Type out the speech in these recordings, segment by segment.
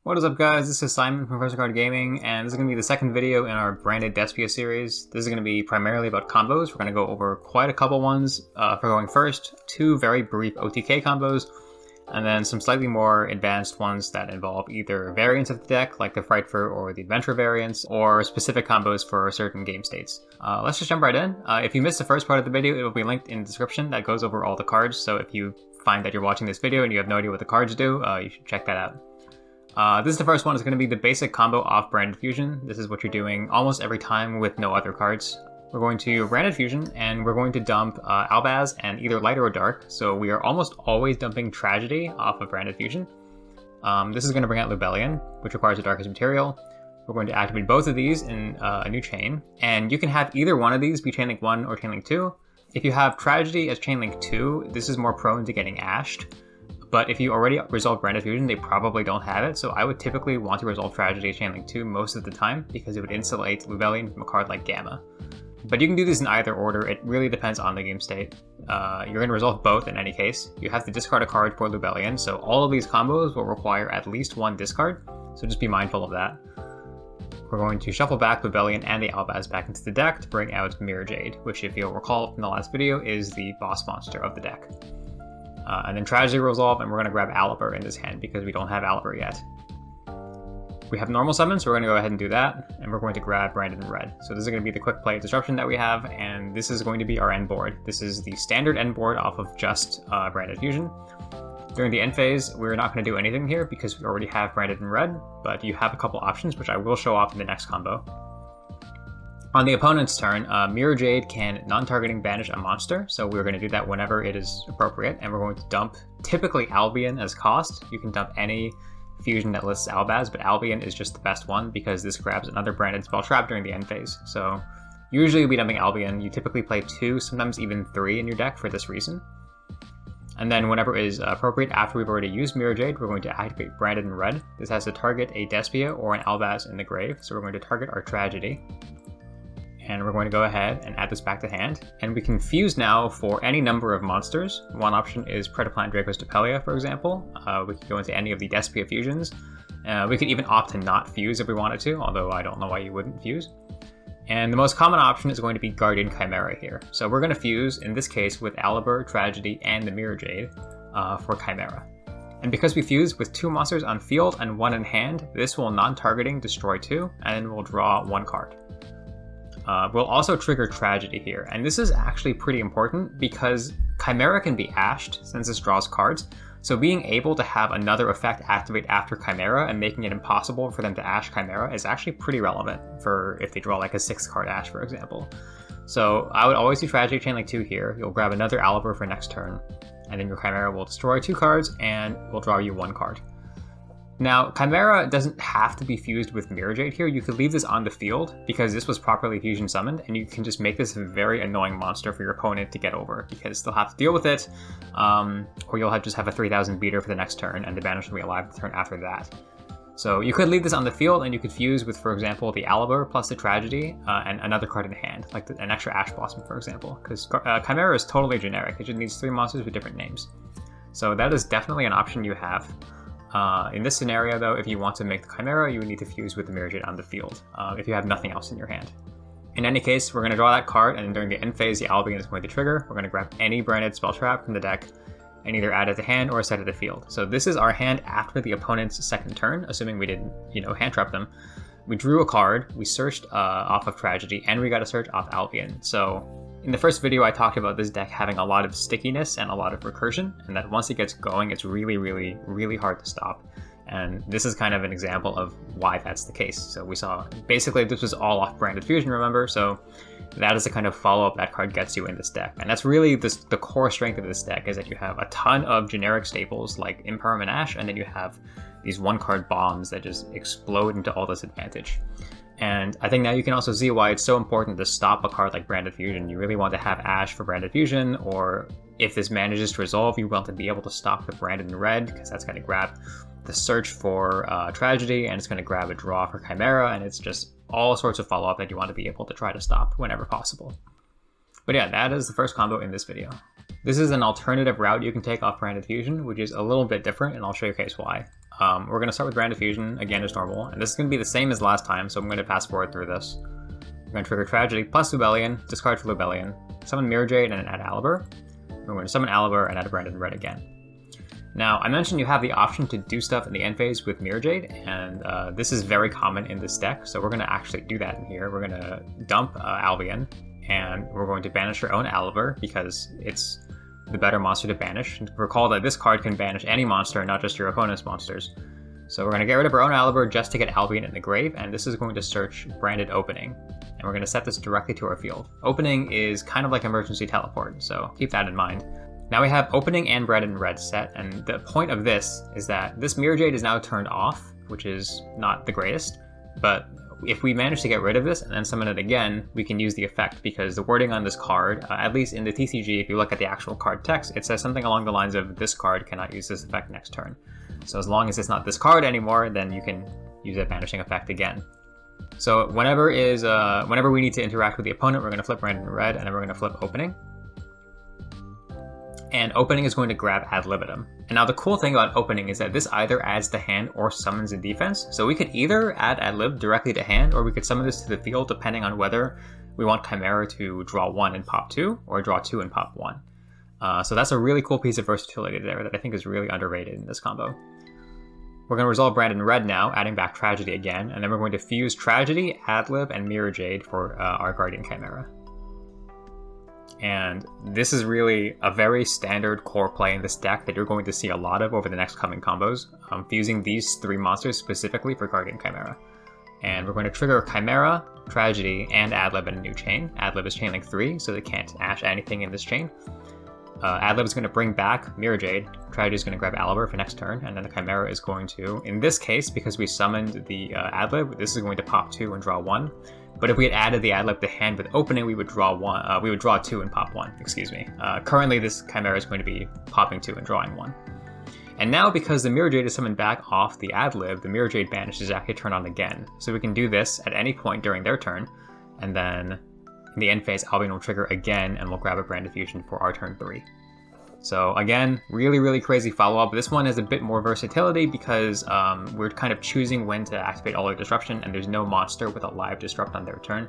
What is up, guys? This is Simon from Frightfur Gaming, and this is going to be the second video in our Branded Despia series. This is going to be primarily about combos. We're going to go over quite a couple ones. For going first, two very brief OTK combos, and then some slightly more advanced ones that involve either variants of the deck, like the Frightfur or the Adventure variants, or specific combos for certain game states. Let's just jump right in. If you missed the first part of the video, it will be linked in the description. That goes over all the cards, so if you find that you're watching this video and you have no idea what the cards do, you should check that out. This is the first one. It's going to be the basic combo off Branded Fusion. This is what you're doing almost every time with no other cards. We're going to Branded Fusion, and we're going to dump Albaz and either light or dark. So we are almost always dumping Tragedy off of Branded Fusion. This is going to bring out Lubellion, which requires the darkest material. We're going to activate both of these in a new chain, and you can have either one of these be Chainlink 1 or Chainlink 2. If you have Tragedy as Chainlink 2, this is more prone to getting ashed. But if you already resolve Branded Fusion, they probably don't have it, so I would typically want to resolve Tragedy Chainlink 2 most of the time, because it would insulate Lubellion from a card like Gamma. But you can do this in either order. It really depends on the game state. You're going to resolve both in any case. You have to discard a card for Lubellion, so all of these combos will require at least one discard, so just be mindful of that. We're going to shuffle back Lubellion and the Albaz back into the deck to bring out Mirror Jade, which, if you'll recall from the last video, is the boss monster of the deck. And then Tragedy resolve, and we're going to grab Aluber in this hand because we don't have Aluber yet. We have normal summons, so we're going to go ahead and do that, and we're going to grab Branded in red. So this is going to be the quick play disruption that we have, and this is going to be our end board. This is the standard end board off of just Branded Fusion. During the end phase, we're not going to do anything here because we already have Branded in red, but you have a couple options, which I will show off in the next combo. On the opponent's turn, Mirror Jade can non-targeting banish a monster, so we're going to do that whenever it is appropriate, and we're going to dump typically Albion as cost. You can dump any fusion that lists Albaz, but Albion is just the best one because this grabs another branded spell trap during the end phase. So usually you'll be dumping Albion. You typically play 2, sometimes even 3 in your deck for this reason. And then whenever it is appropriate, after we've already used Mirror Jade, we're going to activate Branded in red. This has to target a Despia or an Albaz in the grave, so we're going to target our Tragedy. And we're going to go ahead and add this back to hand. And we can fuse now for any number of monsters. One option is Predaplant Dracos Depelia, for example. We could go into any of the Despia fusions. We could even opt to not fuse if we wanted to, although I don't know why you wouldn't fuse. And the most common option is going to be Guardian Chimera here. So we're going to fuse, in this case, with Aluber, Tragedy, and the Mirror Jade for Chimera. And because we fuse with 2 monsters on field and 1 in hand, this will non-targeting destroy 2, and we'll draw 1 card. We'll also trigger Tragedy here, and this is actually pretty important because Chimera can be ashed since this draws cards, so being able to have another effect activate after Chimera and making it impossible for them to ash Chimera is actually pretty relevant for if they draw like a 6-card ash, for example. So I would always do Tragedy Chainlink 2 here. You'll grab another Aluber for next turn, and then your Chimera will destroy 2 cards and will draw you 1 card. Now, Chimera doesn't have to be fused with Mirror Jade here. You could leave this on the field because this was properly fusion summoned, and you can just make this a very annoying monster for your opponent to get over because they'll have to deal with it, or you'll just have a 3000 beater for the next turn, and the banish will be alive the turn after that. So you could leave this on the field, and you could fuse with, for example, the Aluber plus the Tragedy, and another card in hand, like an extra Ash Blossom, for example, because Chimera is totally generic. It just needs 3 monsters with different names. So that is definitely an option you have. In this scenario, though, if you want to make the Chimera, you would need to fuse with the Mirror Jade on the field, if you have nothing else in your hand. In any case, we're going to draw that card, and during the end phase, the Albion is going to trigger. We're going to grab any branded spell trap from the deck and either add it to hand or set it to field. So this is our hand after the opponent's second turn, assuming we didn't, hand trap them. We drew a card, we searched off of Tragedy, and we got a search off Albion. So in the first video, I talked about this deck having a lot of stickiness and a lot of recursion, and that once it gets going, it's really, really, really hard to stop. And this is kind of an example of why that's the case. So we saw, basically, this was all off Branded Fusion, remember? So that is the kind of follow-up that card gets you in this deck. And that's really the core strength of this deck, is that you have a ton of generic staples like Impermanence, and then you have these 1-card bombs that just explode into all this advantage. And I think now you can also see why it's so important to stop a card like Branded Fusion. You really want to have Ash for Branded Fusion, or if this manages to resolve, you want to be able to stop the Branded in red, because that's going to grab the search for Tragedy, and it's going to grab a draw for Chimera, and it's just all sorts of follow-up that you want to be able to try to stop whenever possible. But yeah, that is the first combo in this video. This is an alternative route you can take off Branded Fusion, which is a little bit different, and I'll show you guys why. We're going to start with Branded Fusion, again as normal, and this is going to be the same as last time, so I'm going to fast forward through this. We're going to trigger Tragedy plus Lubellion, discard for Lubellion, summon Mirror Jade, and add Aluber. We're going to summon Aluber and add a Branded Red again. Now, I mentioned you have the option to do stuff in the end phase with Mirror Jade, and this is very common in this deck, so we're going to actually do that in here. We're going to dump Albion, and we're going to banish our own Aluber, because it's the better monster to banish. Recall that this card can banish any monster, not just your opponent's monsters. So we're going to get rid of our own Aluber just to get Albion in the grave, and this is going to search Branded Opening. And we're going to set this directly to our field. Opening is kind of like emergency teleport, so keep that in mind. Now we have Opening and Branded Red set, and the point of this is that this Mirror Jade is now turned off, which is not the greatest, but if we manage to get rid of this and then summon it again, we can use the effect, because the wording on this card, at least in the TCG, if you look at the actual card text, it says something along the lines of this card cannot use this effect next turn. So as long as it's not this card anymore, then you can use that banishing effect again. So whenever we need to interact with the opponent, we're going to flip Branded Red, and then we're going to flip Opening. And Opening is going to grab Ad Libitum. And now the cool thing about Opening is that this either adds to hand or summons in defense. So we could either add Ad Lib directly to hand, or we could summon this to the field depending on whether we want Chimera to draw 1 and pop 2, or draw 2 and pop 1. So that's a really cool piece of versatility there that I think is really underrated in this combo. We're going to resolve Branded Red now, adding back Tragedy again, and then we're going to fuse Tragedy, Ad Lib, and Mirror Jade for our Guardian Chimera. And this is really a very standard core play in this deck that you're going to see a lot of over the next coming combos, fusing these 3 monsters specifically for Guardian Chimera. And we're going to trigger Chimera, Tragedy, and Ad Lib in a new chain. Ad Lib is chainlink 3, so they can't ash anything in this chain. Ad Lib is going to bring back Mirror Jade, Tragedy is going to grab Aluber for next turn, and then the Chimera is going to, in this case, because we summoned the Ad Lib, this is going to pop 2 and draw 1. But if we had added the Ad Lib to hand with Opening, we would draw 2 and pop 1, excuse me. Currently this Chimera is going to be popping 2 and drawing 1. And now, because the Mirror Jade is summoned back off the Ad Lib, the Mirror Jade banish is actually turned on again. So we can do this at any point during their turn, and then in the end phase, Albion will trigger again, and we'll grab a Branded Fusion for our turn 3. So again, really, really crazy follow-up. This one has a bit more versatility because we're kind of choosing when to activate all our disruption, and there's no monster with a live disrupt on their turn.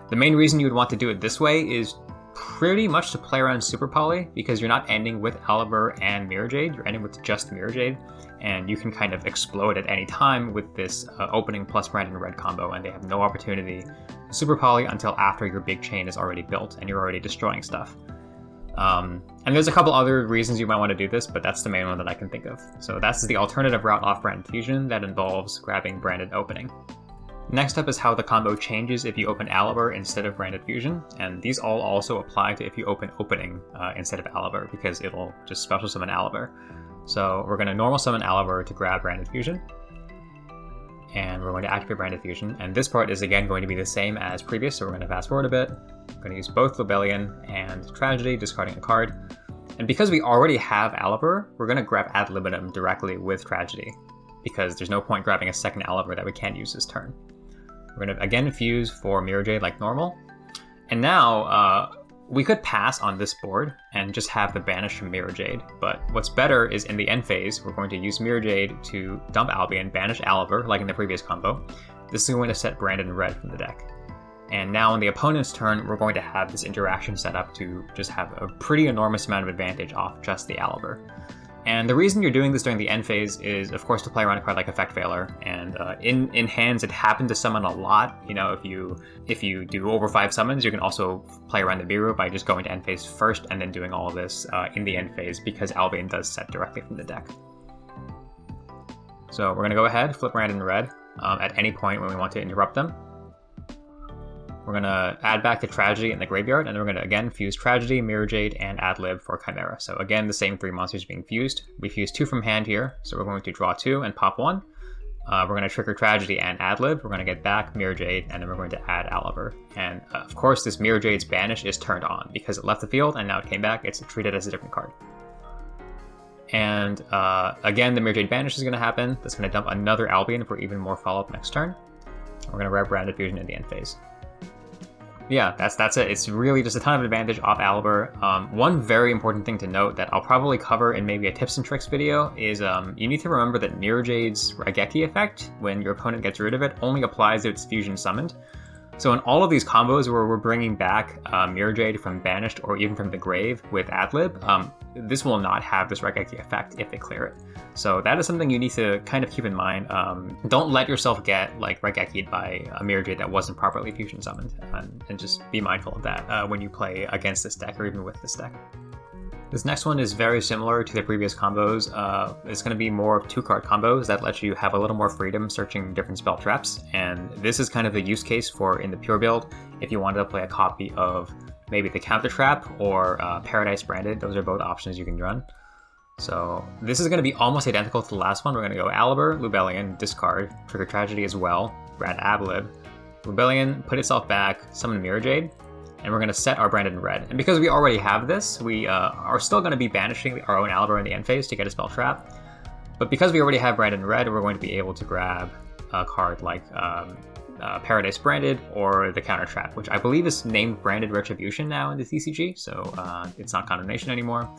The main reason you would want to do it this way is pretty much to play around Super Poly, because you're not ending with Aluber and Mirror Jade, you're ending with just Mirror Jade, and you can kind of explode at any time with this Opening plus Branded Red combo, and they have no opportunity to Super Poly until after your big chain is already built and you're already destroying stuff. And there's a couple other reasons you might want to do this, but that's the main one that I can think of. So that's the alternative route off Branded Fusion that involves grabbing Branded Opening. Next up is how the combo changes if you open Aluber instead of Branded Fusion, and these all also apply to if you open Opening instead of Aluber, because it'll just special summon Aluber. So we're going to normal summon Aluber to grab Branded Fusion, and we're going to activate Branded Fusion, and this part is again going to be the same as previous, so we're going to fast forward a bit. We're going to use both Lubellion and Tragedy, discarding a card. And because we already have Aluber, we're going to grab Ad Libitum directly with Tragedy, because there's no point grabbing a second Aluber that we can't use this turn. We're going to again fuse for Mirror Jade like normal. And now, we could pass on this board and just have the banish from Mirror Jade, but what's better is in the end phase, we're going to use Mirror Jade to dump Albion, banish Aluber, like in the previous combo. This is going to set Branded Red from the deck. And now on the opponent's turn, we're going to have this interaction set up to just have a pretty enormous amount of advantage off just the Aluber. And the reason you're doing this during the end phase is, of course, to play around a card like Effect Veiler. And in hands, it happened to summon a lot. You know, if you do over 5 summons, you can also play around the Biru by just going to end phase first and then doing all of this in the end phase, because Albion does set directly from the deck. So we're going to go ahead, flip Branded Red at any point when we want to interrupt them. We're going to add back the Tragedy in the graveyard, and then we're going to again fuse Tragedy, Mirror Jade, and Ad Lib for Chimera. So again, the same 3 monsters being fused. We fuse 2 from hand here, so we're going to draw 2 and pop 1. We're going to trigger Tragedy and Ad Lib. We're going to get back Mirror Jade, and then we're going to add Aluber. And of course, this Mirror Jade's banish is turned on because it left the field and now it came back. It's treated as a different card. And again, the Mirror Jade banish is going to happen. That's going to dump another Albion for even more follow-up next turn. We're going to grab Branded Fusion in the end phase. Yeah, that's it. It's really just a ton of advantage off Aluber. One very important thing to note that I'll probably cover in maybe a tips and tricks video is you need to remember that Mirror Jade's Raigeki effect, when your opponent gets rid of it, only applies if it's fusion summoned. So in all of these combos where we're bringing back Mirror Jade from Banished or even from the grave with Adlib, this will not have this Raigeki effect if they clear it. So that is something you need to kind of keep in mind. Don't let yourself get like Raigeki'd by a Mirror Jade that wasn't properly fusion summoned, and just be mindful of that when you play against this deck or even with this deck. This next one is very similar to the previous combos. It's going to be more of 2-card combos that let you have a little more freedom searching different spell traps, and this is kind of the use case for in the pure build if you wanted to play a copy of maybe the Counter Trap or Paradise Branded. Those are both options you can run. So this is going to be almost identical to the last one. We're going to go Aluber, Lubellion, discard, trigger Tragedy as well, grab Ablib, Lubellion, put itself back, summon Mirror Jade, and we're going to set our Branded in red. And because we already have this, we are still going to be banishing our own Aluber in the end phase to get a spell trap. But because we already have Branded in red, we're going to be able to grab a card like Paradise Branded or the Counter Trap, which I believe is named Branded Retribution now in the TCG, so it's not Condemnation anymore.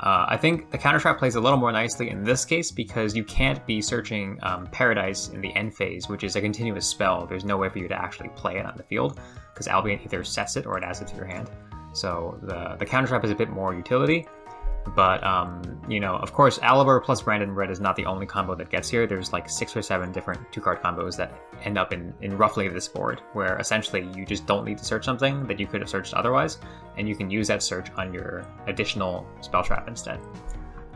I think the Counter Trap plays a little more nicely in this case because you can't be searching Paradise in the end phase, which is a continuous spell. There's no way for you to actually play it on the field because Albion either sets it or it adds it to your hand. So the Counter Trap is a bit more utility. But, you know, of course, Aluber plus Branded in red is not the only combo that gets here. There's like 6 or 7 different 2-card combos that end up in roughly this board, where essentially you just don't need to search something that you could have searched otherwise, and you can use that search on your additional spell trap instead.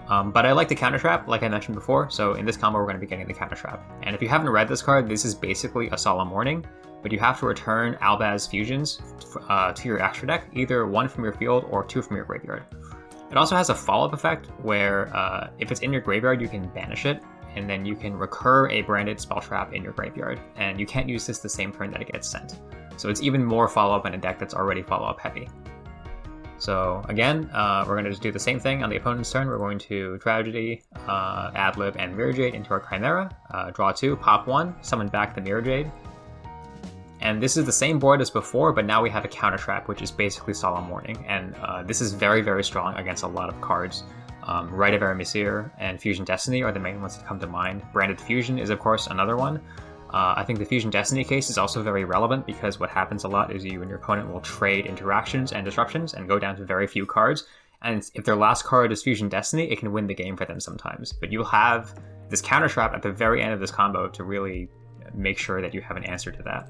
But I like the Counter Trap, like I mentioned before, so in this combo we're going to be getting the Counter Trap. And if you haven't read this card, this is basically a Solemn Warning, but you have to return Albaz Fusions to your extra deck, either 1 from your field or 2 from your graveyard. It also has a follow-up effect where if it's in your graveyard, you can banish it, and then you can recur a branded spell trap in your graveyard, and you can't use this the same turn that it gets sent. So it's even more follow-up in a deck that's already follow-up heavy. So again, we're going to just do the same thing on the opponent's turn. We're going to Tragedy, Adlib, and Mirror Jade into our Chimera, draw 2, pop 1, summon back the Mirror Jade. And this is the same board as before, but now we have a Counter Trap, which is basically Solemn Warning. And this is very, very strong against a lot of cards. Rite of Aramesir and Fusion Destiny are the main ones that come to mind. Branded Fusion is, of course, another one. I think the Fusion Destiny case is also very relevant because what happens a lot is you and your opponent will trade interactions and disruptions and go down to very few cards. And if their last card is Fusion Destiny, it can win the game for them sometimes. But you'll have this Counter Trap at the very end of this combo to really make sure that you have an answer to that.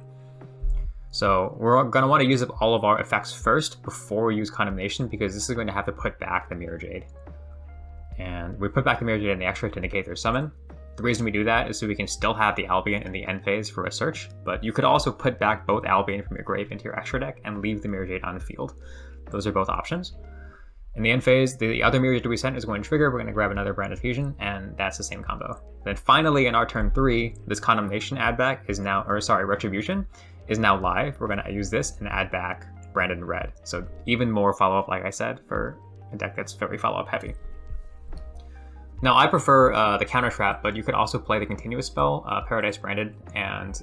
So we're going to want to use up all of our effects first before we use Condemnation, because this is going to have to put back the Mirror Jade. And we put back the Mirror Jade in the extra to negate their summon. The reason we do that is so we can still have the Albion in the end phase for a search, but you could also put back both Albion from your grave into your extra deck and leave the Mirror Jade on the field. Those are both options. In the end phase, the other Mirror Jade we sent is going to trigger. We're going to grab another Branded Fusion, and that's the same combo. Then finally, in our turn 3, this Condemnation add back is now, Retribution is now live. We're going to use this and add back Branded in red. So even more follow-up, like I said, for a deck that's very follow-up heavy. Now, I prefer the Counter Trap, but you could also play the continuous spell, Paradise Branded, and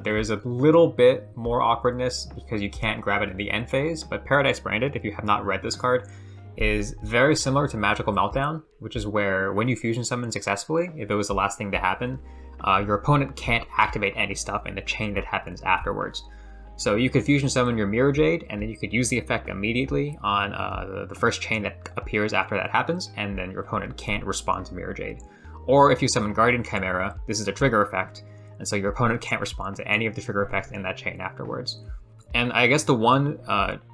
there is a little bit more awkwardness because you can't grab it in the end phase, but Paradise Branded, if you have not read this card, is very similar to Magical Meltdown, which is where when you fusion summon successfully, if it was the last thing to happen, your opponent can't activate any stuff in the chain that happens afterwards. So you could fusion summon your Mirror Jade, and then you could use the effect immediately on the first chain that appears after that happens, and then your opponent can't respond to Mirror Jade. Or if you summon Guardian Chimera, this is a trigger effect, and so your opponent can't respond to any of the trigger effects in that chain afterwards. And I guess the one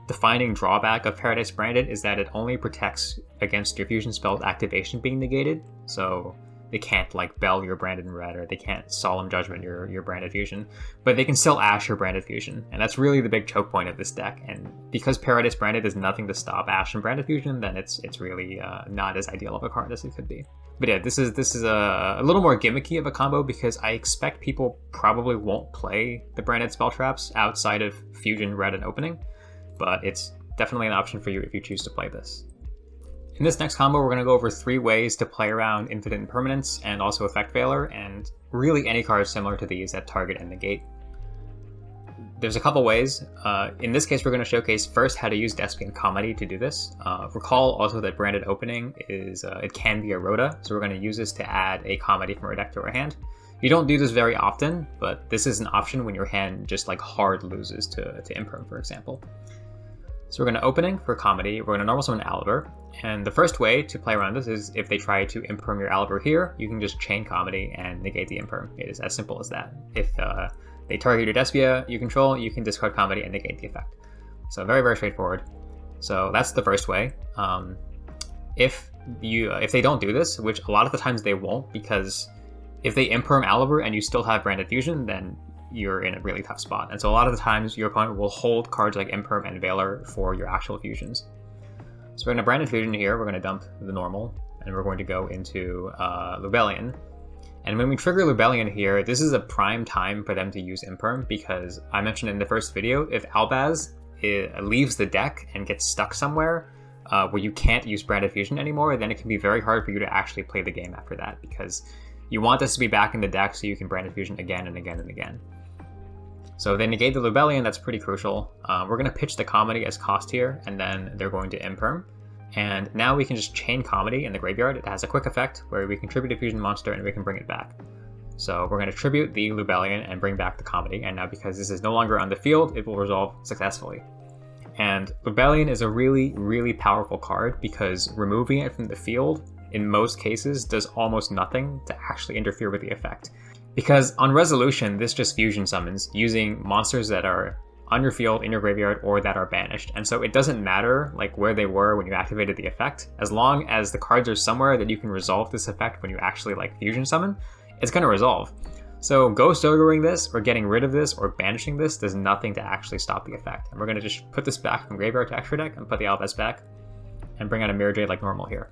defining drawback of Paradise Branded is that it only protects against your fusion spell's activation being negated, so they can't like Bell your Branded in red, or they can't Solemn Judgment your Branded Fusion, but they can still Ash your Branded Fusion, and that's really the big choke point of this deck. And because Paradise Branded is nothing to stop Ash and Branded Fusion, then it's really not as ideal of a card as it could be. But yeah, this is a little more gimmicky of a combo because I expect people probably won't play the Branded spell traps outside of Fusion, Red, and Opening, but it's definitely an option for you if you choose to play this. In this next combo, we're going to go over 3 ways to play around Infinite Impermanence and also Effect Veiler, and really any card similar to these that target and negate. there's a couple ways. In this case, we're going to showcase first how to use Despian Comedy to do this. Recall also that Branded Opening is it can be a rota, so we're going to use this to add a comedy from our deck to our hand. You don't do this very often, but this is an option when your hand just like hard loses to Imperm, for example. So we're going to Opening for comedy, we're going to normal summon Aluber, and the first way to play around this is if they try to Imperm your Aluber here, you can just chain comedy and negate the Imperm. It is as simple as that. If they target your Despia you control, you can discard comedy and negate the effect. So very, very straightforward. So that's the first way. If they don't do this, which a lot of the times they won't, because if they Imperm Aluber and you still have Branded Fusion, then you're in a really tough spot. And so a lot of the times your opponent will hold cards like Imperm and Veiler for your actual fusions. So we're going to Branded Fusion here, we're going to dump the normal, and we're going to go into Lubellion. And when we trigger Lubellion here, this is a prime time for them to use Imperm, because I mentioned in the first video, if Albaz leaves the deck and gets stuck somewhere where you can't use Branded Fusion anymore, then it can be very hard for you to actually play the game after that, because you want this to be back in the deck so you can Branded Fusion again and again and again. So if they negate the Lubellion, that's pretty crucial. We're going to pitch the comedy as cost here, and then they're going to Imperm. And now we can just chain comedy in the graveyard. It has a quick effect where we can tribute a fusion monster and we can bring it back. So we're going to tribute the Lubellion and bring back the comedy, and now because this is no longer on the field, it will resolve successfully. And Lubellion is a really, really powerful card because removing it from the field, in most cases, does almost nothing to actually interfere with the effect. Because on resolution, this just fusion summons using monsters that are on your field, in your graveyard, or that are banished. And so it doesn't matter like where they were when you activated the effect, as long as the cards are somewhere that you can resolve this effect when you actually like fusion summon, it's going to resolve. So Ghost Ogreing this, or getting rid of this, or banishing this does nothing to actually stop the effect. And we're going to just put this back from graveyard to extra deck and put the Albaz back and bring out a Mirror Jade like normal here.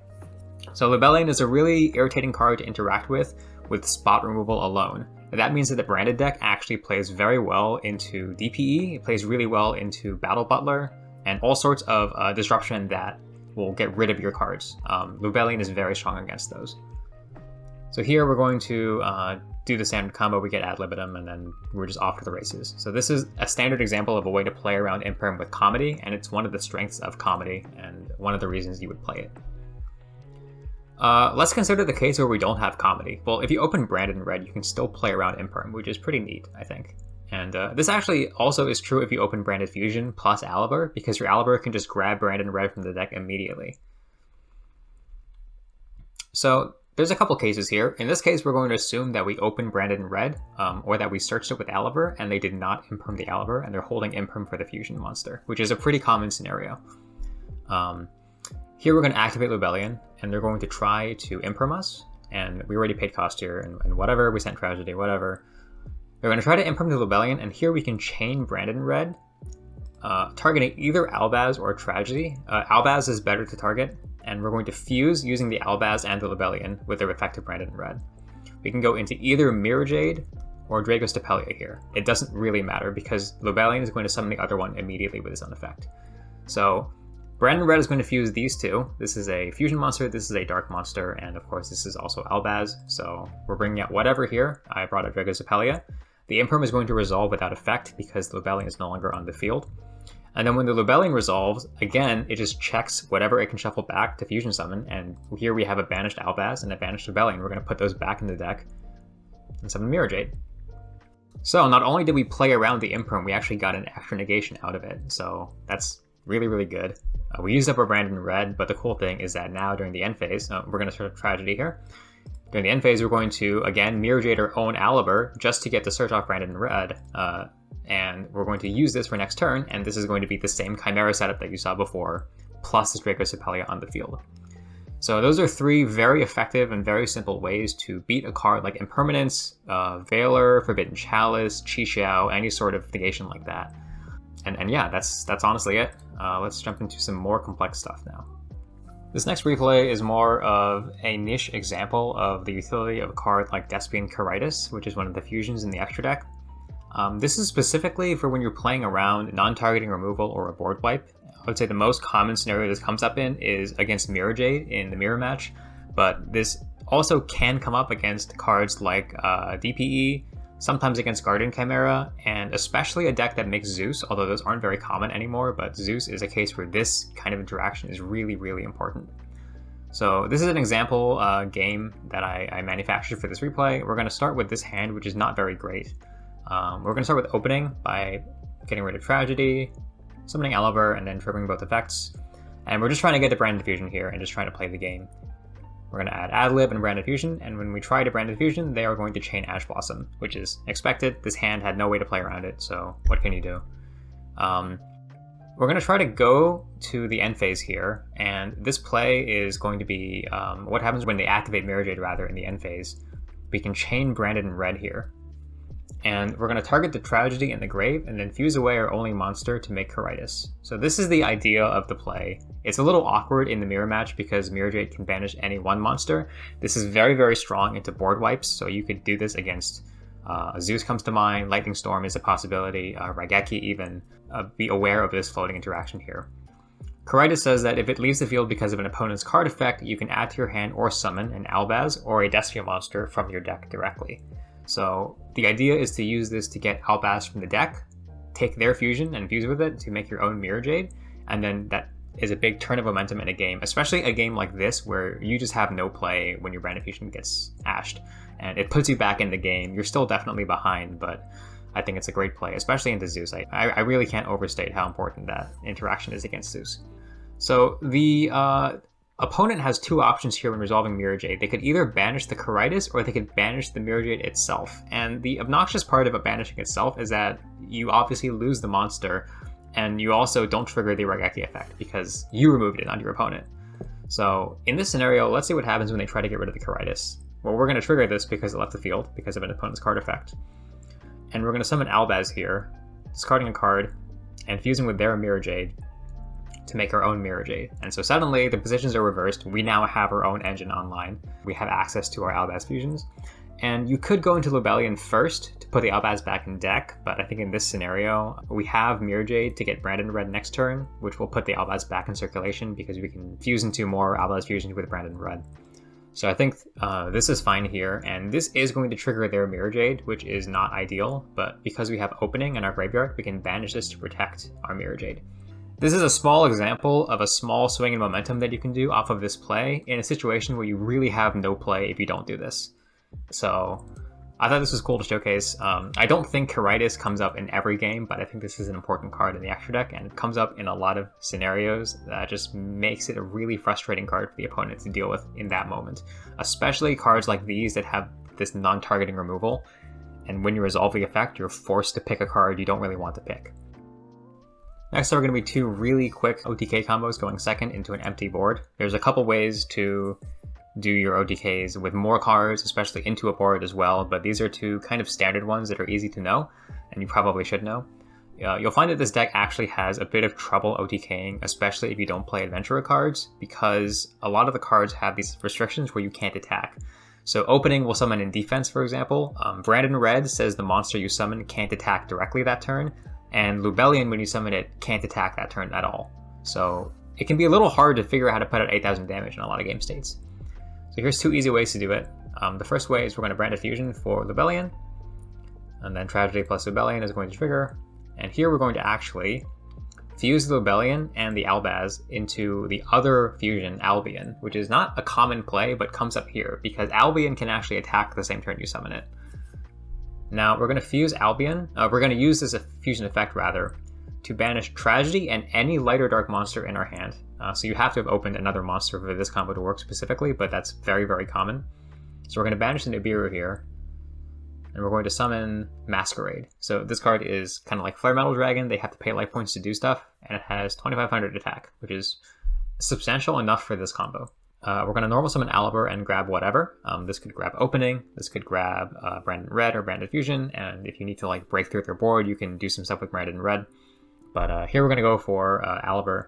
So Lubellion is a really irritating card to interact with spot removal alone. That means that the Branded deck actually plays very well into DPE, it plays really well into Battle Butler, and all sorts of disruption that will get rid of your cards. Lubellion is very strong against those. So here we're going to do the standard combo, we get ad libitum, and then we're just off to the races. So this is a standard example of a way to play around Imperm with comedy, and it's one of the strengths of comedy, and one of the reasons you would play it. Let's consider the case where we don't have comedy. Well, if you open Branded in red, you can still play around Imperm, which is pretty neat, I think. And this actually also is true if you open Branded Fusion plus Aluber, because your Aluber can just grab Branded in red from the deck immediately. So there's a couple cases here. In this case, we're going to assume that we open Branded in red, or that we searched it with Aluber, and they did not Imperm the Aluber, and they're holding Imperm for the Fusion monster, which is a pretty common scenario. Here we're going to activate Lubellion, and they're going to try to Imperm us, and we already paid cost here, and whatever, we sent Tragedy, whatever. They're going to try to Imperm the Lubellion, and here we can chain Branded in red, targeting either Albaz or Tragedy. Albaz is better to target, and we're going to fuse using the Albaz and the Lubellion with their effective Branded in red. We can go into either Mirror Jade or Dragos Depelia here. It doesn't really matter, because Lubellion is going to summon the other one immediately with his own effect. So Branded Red is going to fuse these two. This is a fusion monster, this is a dark monster, and of course this is also Albaz, so we're bringing out whatever here. I brought out Dragos Depelia. The Imperm is going to resolve without effect because the Lubellion is no longer on the field. And then when the Lubellion resolves, again, it just checks whatever it can shuffle back to fusion summon, and here we have a banished Albaz and a banished Lubellion. We're going to put those back in the deck and summon Mirror Jade. So not only did we play around the Imperm, we actually got an extra negation out of it, so that's really, really good. We used up our Branded in red, but the cool thing is that now during the end phase, we're going to start a Tragedy here. During the end phase, we're going to, again, Mirror Jade our own Aluber just to get the search off Branded in red, and we're going to use this for next turn, and this is going to be the same Chimera setup that you saw before, plus this Dragos Depelia on the field. So those are three very effective and very simple ways to beat a card like Impermanence, Veiler, Forbidden Chalice, Chi Xiao, any sort of negation like that. And yeah, that's honestly it. Let's jump into some more complex stuff now. This next replay is more of a niche example of the utility of a card like Despian Quaeritis, which is one of the fusions in the extra deck. This is specifically for when you're playing around non-targeting removal or a board wipe. I would say the most common scenario this comes up in is against Mirror Jade in the mirror match, but this also can come up against cards like DPE, sometimes against Guardian Chimera, and especially a deck that makes Zeus, although those aren't very common anymore, but Zeus is a case where this kind of interaction is really, really important. So this is an example game that I manufactured for this replay. We're going to start with this hand, which is not very great. We're going to start with opening by getting rid of Tragedy, summoning Aluber, and then triggering both effects. And we're just trying to get the Branded Fusion here and just trying to play the game. We're going to add Adlib and Branded Fusion, and when we try to Branded Fusion, they are going to chain Ash Blossom, which is expected. This hand had no way to play around it, so what can you do? We're going to try to go to the end phase here, and this play is going to be what happens when they activate Mirror Jade rather in the end phase. We can chain Branded in red here. And we're going to target the Tragedy in the grave and then fuse away our only monster to make Quaeritis. So this is the idea of the play. It's a little awkward in the mirror match because Mirror Jade can banish any one monster. This is very, very strong into board wipes, so you could do this against Zeus comes to mind, Lightning Storm is a possibility, Raigeki even. Be aware of this floating interaction here. Quaeritis says that if it leaves the field because of an opponent's card effect, you can add to your hand or summon an Albaz or a Despia monster from your deck directly. So the idea is to use this to get Albaz from the deck, take their fusion and fuse with it to make your own Mirror Jade, and then that is a big turn of momentum in a game, especially a game like this where you just have no play when your Branded Fusion gets ashed, and it puts you back in the game. You're still definitely behind, but I think it's a great play, especially into Zeus. I really can't overstate how important that interaction is against Zeus. So the opponent has two options here when resolving Mirror Jade. They could either banish the Quaeritis or they could banish the Mirror Jade itself. And the obnoxious part of banishing itself is that you obviously lose the monster, and you also don't trigger the Raigeki effect because you removed it on your opponent. So in this scenario, let's see what happens when they try to get rid of the Quaeritis. Well, we're going to trigger this because it left the field because of an opponent's card effect. And we're going to summon Albaz here, discarding a card and fusing with their Mirror Jade to make our own Mirror Jade. And so suddenly the positions are reversed. We now have our own engine online. We have access to our Albaz fusions. And you could go into Lubellion first to put the Albaz back in deck, but I think in this scenario, we have Mirror Jade to get Branded Red next turn, which will put the Albaz back in circulation because we can fuse into more Albaz fusions with Branded Red. So I think this is fine here, and this is going to trigger their Mirror Jade, which is not ideal, but because we have opening in our graveyard, we can banish this to protect our Mirror Jade. This is a small example of a small swing in momentum that you can do off of this play in a situation where you really have no play if you don't do this. So I thought this was cool to showcase. I don't think Quaeritis comes up in every game, but I think this is an important card in the extra deck, and it comes up in a lot of scenarios that just makes it a really frustrating card for the opponent to deal with in that moment. Especially cards like these that have this non-targeting removal, and when you resolve the effect, you're forced to pick a card you don't really want to pick. Next are going to be two really quick OTK combos going second into an empty board. There's a couple ways to do your OTKs with more cards, especially into a board as well, but these are two kind of standard ones that are easy to know, and you probably should know. You'll find that this deck actually has a bit of trouble OTKing, especially if you don't play Adventurer cards, because a lot of the cards have these restrictions where you can't attack. So opening will summon in defense, for example. Branded Red says the monster you summon can't attack directly that turn, and Lubellion, when you summon it, can't attack that turn at all. So it can be a little hard to figure out how to put out 8,000 damage in a lot of game states. So here's two easy ways to do it. The first way is we're going to Branded Fusion for Lubellion, and then Tragedy plus Lubellion is going to trigger. And here we're going to actually fuse the Lubellion and the Albaz into the other fusion, Albion, which is not a common play, but comes up here, because Albion can actually attack the same turn you summon it. Now we're going to fuse Albion, we're going to use this fusion effect rather, to banish Tragedy and any light or dark monster in our hand. So you have to have opened another monster for this combo to work specifically, but that's very, very common. So we're going to banish the Nibiru here, and we're going to summon Masquerade. So this card is kind of like Flare Metal Dragon. They have to pay life points to do stuff, and it has 2,500 attack, which is substantial enough for this combo. We're going to normal summon Aluber and grab whatever. This could grab opening, this could grab Branded Red or Branded Fusion, and if you need to like break through their board, you can do some stuff with Branded Red. But here we're going to go for Aluber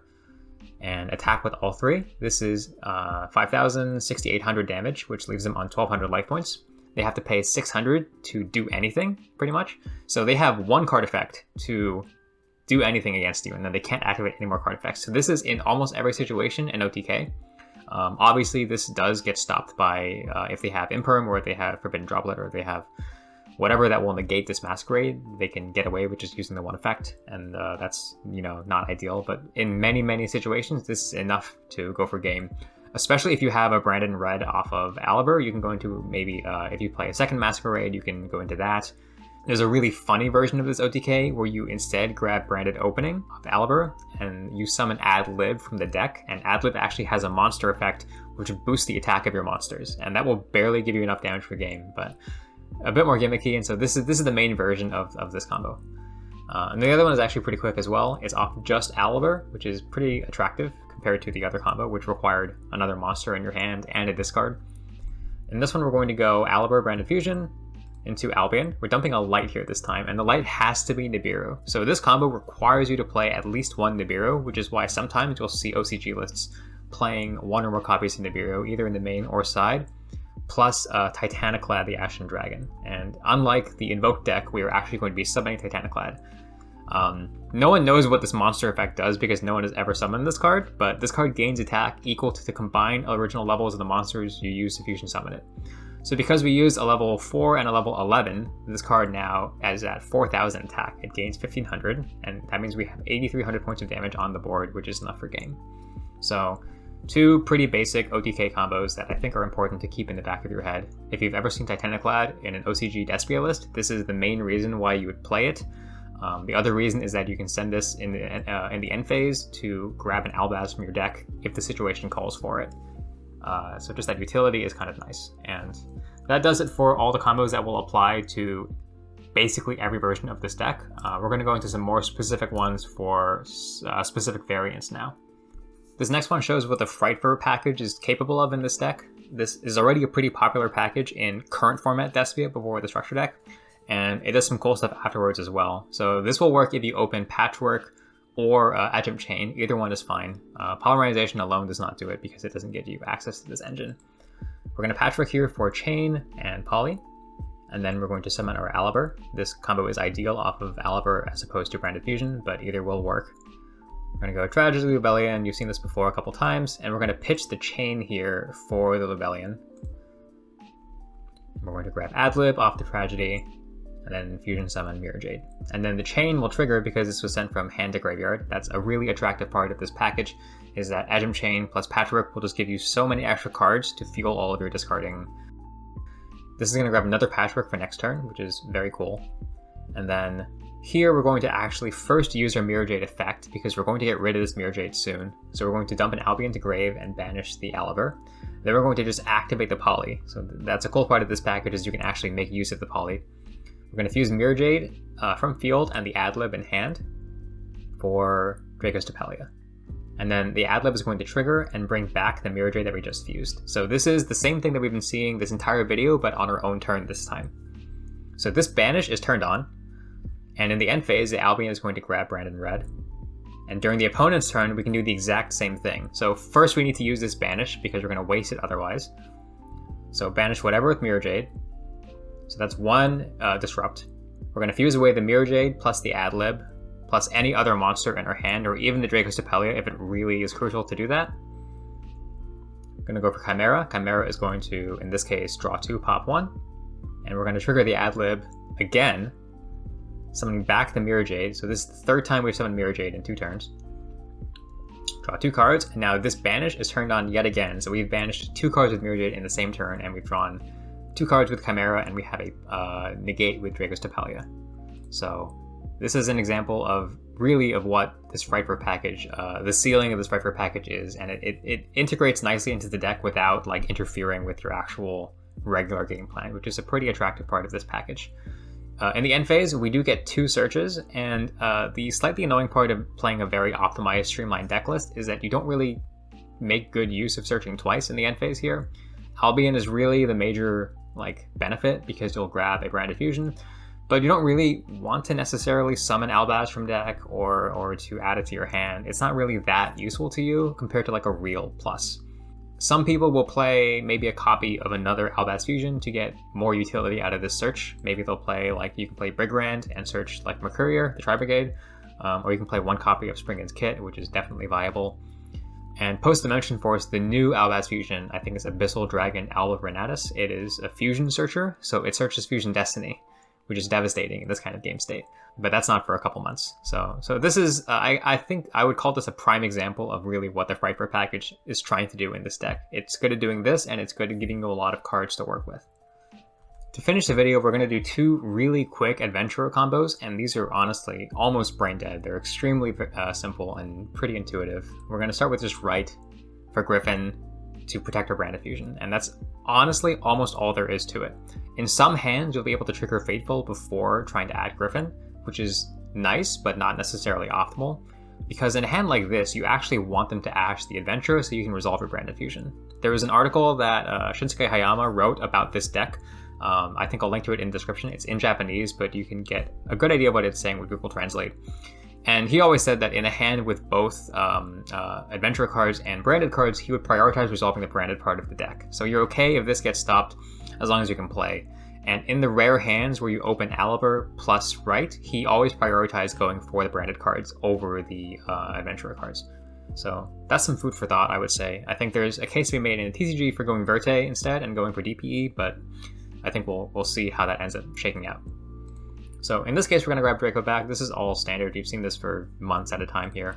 and attack with all three. This is 5,000, 6,800 damage, which leaves them on 1,200 life points. They have to pay 600 to do anything, pretty much. So they have one card effect to do anything against you, and then they can't activate any more card effects. So this is in almost every situation an OTK. Obviously, this does get stopped by if they have Imperm, or if they have Forbidden Droplet, or if they have whatever that will negate this Masquerade, they can get away with just using the one effect, and that's, you know, not ideal. But in many situations, this is enough to go for game. Especially if you have a Branded in red off of Aluber, you can go into maybe, if you play a second Masquerade, you can go into that. There's a really funny version of this OTK where you instead grab Branded Opening off Aluber and you summon Ad-lib from the deck, and Ad-lib actually has a monster effect which boosts the attack of your monsters, and that will barely give you enough damage for game, but a bit more gimmicky. And so this is the main version of this combo. And the other one is actually pretty quick as well. It's off just Aluber, which is pretty attractive compared to the other combo, which required another monster in your hand and a discard. In this one, we're going to go Aluber, Branded Fusion, into Albion. We're dumping a light here this time, and the light has to be Nibiru. So this combo requires you to play at least one Nibiru, which is why sometimes you'll see OCG lists playing one or more copies of Nibiru, either in the main or side, plus Titaniclad, the Ashen Dragon. And unlike the Invoke deck, we are actually going to be summoning Titaniclad. No one knows what this monster effect does because no one has ever summoned this card, but this card gains attack equal to the combined original levels of the monsters you use to fusion summon it. So because we used a level 4 and a level 11, this card now is at 4,000 attack. It gains 1,500, and that means we have 8,300 points of damage on the board, which is enough for game. So two pretty basic OTK combos that I think are important to keep in the back of your head. If you've ever seen Titaniclad in an OCG Despia list, this is the main reason why you would play it. The other reason is that you can send this in the end phase to grab an Albaz from your deck if the situation calls for it. So just that utility is kind of nice. And that does it for all the combos that will apply to basically every version of this deck. We're going to go into some more specific ones for specific variants now. This next one shows what the Frightfur package is capable of in this deck. This is already a pretty popular package in current format Despia before the structure deck, and it does some cool stuff afterwards as well. So this will work if you open Patchwork or Adjunct Chain. Either one is fine. Polymerization alone does not do it because it doesn't give you access to this engine. We're going to Patchwork here for Chain and Poly, and then we're going to summon our Aluber. This combo is ideal off of Aluber as opposed to Branded Fusion, but either will work. We're going to go Tragedy Rebellion. You've seen this before a couple times, and we're going to pitch the Chain here for the Rebellion. We're going to grab Ad-lib off the Tragedy, and then Fusion Summon Mirror Jade. And then the Chain will trigger because this was sent from hand to graveyard. That's a really attractive part of this package, is that Adjunct Chain plus Patchwork will just give you so many extra cards to fuel all of your discarding. This is going to grab another Patchwork for next turn, which is very cool. And then here we're going to actually first use our Mirror Jade effect because we're going to get rid of this Mirror Jade soon. So we're going to dump an Albion to grave and banish the Aluber. Then we're going to just activate the Poly. So that's a cool part of this package, is you can actually make use of the Poly. We're going to fuse Mirror Jade from field and the Ad-lib in hand for Draco's Tapelia. And then the Ad-lib is going to trigger and bring back the Mirror Jade that we just fused. So this is the same thing that we've been seeing this entire video, but on our own turn this time. So this banish is turned on, and in the end phase, the Albion is going to grab Branded red. And during the opponent's turn, we can do the exact same thing. So first we need to use this banish because we're going to waste it otherwise. So banish whatever with Mirror Jade. So that's one disrupt. We're going to fuse away the Mirror Jade plus the Ad-lib plus any other monster in our hand, or even the Draco's Tapelia if it really is crucial to do that. We're going to go for Chimera. Chimera is going to, in this case, draw 2, pop 1. And we're going to trigger the Ad-lib again, summoning back the Mirror Jade. So this is the third time we've summoned Mirror Jade in 2 turns. Draw 2 cards, and now this banish is turned on yet again. So we've banished 2 cards with Mirror Jade in the same turn, and we've drawn 2 cards with Chimera, and we have a negate with Draco's Tapelia. So this is an example of what this Frightfur package, the ceiling of this Frightfur package is, and it integrates nicely into the deck without like interfering with your actual regular game plan, which is a pretty attractive part of this package. In the end phase, we do get 2 searches, and the slightly annoying part of playing a very optimized, streamlined deck list is that you don't really make good use of searching twice in the end phase here. Albion is really the major benefit because you'll grab a Branded Fusion, but you don't really want to necessarily summon Albaz from deck or to add it to your hand. It's not really that useful to you compared to like a real plus. Some people will play maybe a copy of another Albaz Fusion to get more utility out of this search. Maybe they'll play you can play Brigrand and search like Mercurier, the Tri-Brigade, or you can play 1 copy of Springan's Kit, which is definitely viable. And post-Dimension Force, the new Albaz Fusion, I think is Abyssal Dragon Alba Renatus. It is a fusion searcher, so it searches Fusion Destiny. which is devastating in this kind of game state. But that's not for a couple months. So this is, I think I would call this a prime example of really what the Frightfur package is trying to do in this deck. It's good at doing this, and it's good at giving you a lot of cards to work with. To finish the video, we're going to do 2 really quick adventurer combos, and these are honestly almost brain dead. They're extremely simple and pretty intuitive. We're going to start with just Right for Griffin to protect our Branded Fusion, and that's honestly almost all there is to it. In some hands, you'll be able to trigger Fateful before trying to add Griffin, which is nice, but not necessarily optimal, because in a hand like this, you actually want them to Ash the Adventurer so you can resolve your Branded Fusion. There was an article that Shinsuke Hayama wrote about this deck. I think I'll link to it in the description. It's in Japanese, but you can get a good idea of what it's saying with Google Translate. And he always said that in a hand with both adventurer cards and branded cards, he would prioritize resolving the branded part of the deck. So you're okay if this gets stopped as long as you can play. And in the rare hands where you open Aluber plus Right, he always prioritized going for the branded cards over the adventurer cards. So that's some food for thought, I would say. I think there's a case to be made in a TCG for going Verte instead and going for DPE, but I think we'll see how that ends up shaking out. So in this case, we're going to grab Draco back. This is all standard. You've seen this for months at a time here.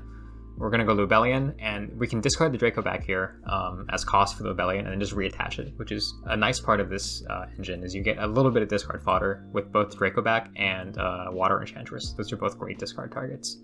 We're going to go Lubellion, and we can discard the Draco back here as cost for the Lubellion and then just reattach it, which is a nice part of this engine, is you get a little bit of discard fodder with both Draco back and Water Enchantress. Those are both great discard targets.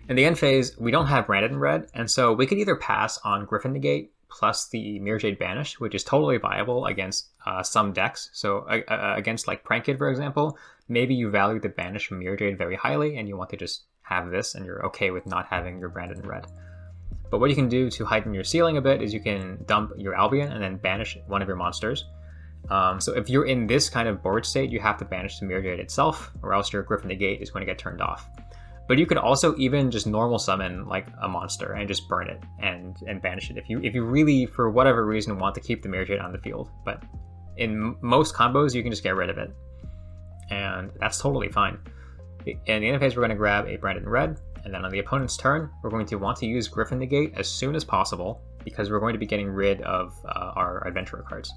In the end phase, we don't have Branded in red, and so we could either pass on Griffin Negate plus the Mirror Jade Banish, which is totally viable against some decks. So against like Prankid, for example, maybe you value the Banish from Mirror Jade very highly and you want to just have this and you're okay with not having your Branded in red. But what you can do to heighten your ceiling a bit is you can dump your Albion and then banish one of your monsters. So if you're in this kind of board state, you have to banish the Mirror Jade itself, or else your Griffin Negate is going to get turned off. But you could also even just normal summon like a monster and just burn it and banish it if you really, for whatever reason, want to keep the Mirror Jade on the field. But in most combos, you can just get rid of it, and that's totally fine. In the end phase, we're going to grab a Branded in red, and then on the opponent's turn, we're going to want to use Griffin Negate as soon as possible because we're going to be getting rid of our adventurer cards.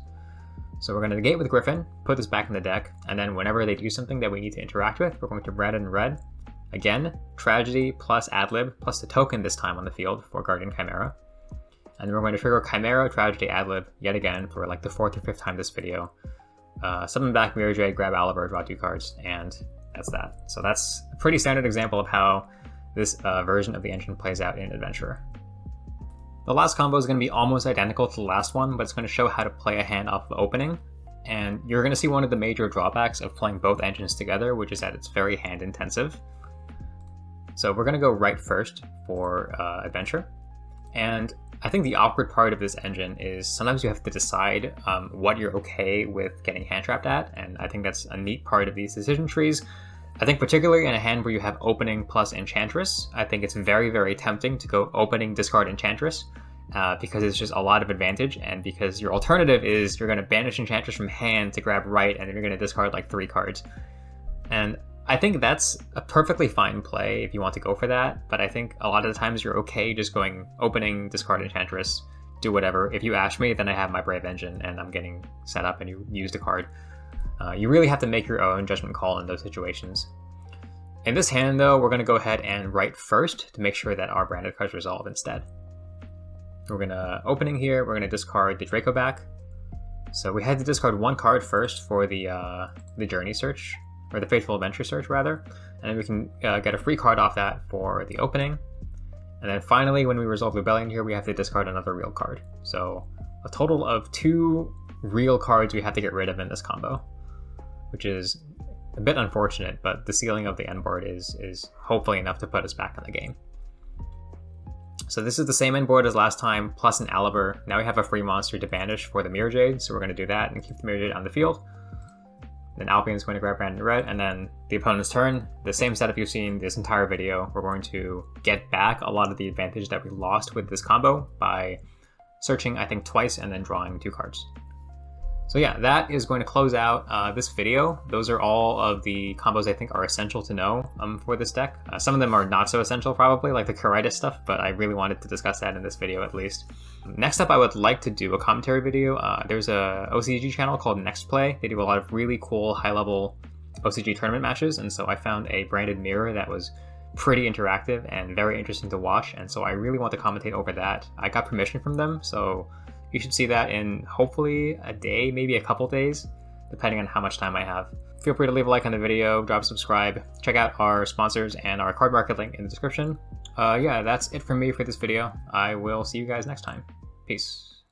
So we're going to negate with Griffin, put this back in the deck, and then whenever they do something that we need to interact with, we're going to Branded in red. Again, Tragedy plus Adlib plus the token this time on the field for Guardian Chimera. And then we're going to trigger Chimera, Tragedy, Adlib yet again for like the 4th or 5th time this video. Summon back Mirror Jade, grab Aluber, draw 2 cards, and that's that. So that's a pretty standard example of how this version of the engine plays out in Adventurer. The last combo is going to be almost identical to the last one, but it's going to show how to play a hand off of opening. And you're going to see one of the major drawbacks of playing both engines together, which is that it's very hand intensive. So we're going to go Right first for Adventure. And I think the awkward part of this engine is sometimes you have to decide what you're okay with getting hand trapped at, and I think that's a neat part of these decision trees. I think particularly in a hand where you have opening plus Enchantress, I think it's very, very tempting to go opening, discard Enchantress, because it's just a lot of advantage, and because your alternative is you're going to banish Enchantress from hand to grab Right, and then you're going to discard like 3 cards. And I think that's a perfectly fine play if you want to go for that, but I think a lot of the times you're okay just going opening, discard Enchantress, do whatever. If you Ash me, then I have my Brave Engine and I'm getting set up and you used a card. You really have to make your own judgment call in those situations. In this hand though, we're going to go ahead and Right first to make sure that our branded cards resolve instead. We're going to opening here, we're going to discard the Draco back. So we had to discard 1 card first for the Journey Search, or the Fateful Adventure Search rather, and then we can get a free card off that for the opening. And then finally, when we resolve Lubellion here, we have to discard another real card. So a total of 2 real cards we have to get rid of in this combo, which is a bit unfortunate, but the ceiling of the end board is hopefully enough to put us back in the game. So this is the same end board as last time, plus an Aluber. Now we have a free monster to banish for the Mirror Jade, so we're going to do that and keep the Mirror Jade on the field. Then Albion's going to grab Branded in red, and then the opponent's turn. The same setup you've seen this entire video. We're going to get back a lot of the advantage that we lost with this combo by searching, I think, twice and then drawing 2 cards. So yeah, that is going to close out this video. Those are all of the combos I think are essential to know for this deck. Some of them are not so essential probably, like the Quaeritis stuff, but I really wanted to discuss that in this video at least. Next up, I would like to do a commentary video. There's a OCG channel called Next Play. They do a lot of really cool high-level OCG tournament matches, and so I found a branded mirror that was pretty interactive and very interesting to watch, and so I really want to commentate over that. I got permission from them, so you should see that in hopefully a day, maybe a couple days, depending on how much time I have. Feel free to leave a like on the video, drop a subscribe, check out our sponsors and our Cardmarket link in the description. Yeah, that's it from me for this video. I will see you guys next time. Peace.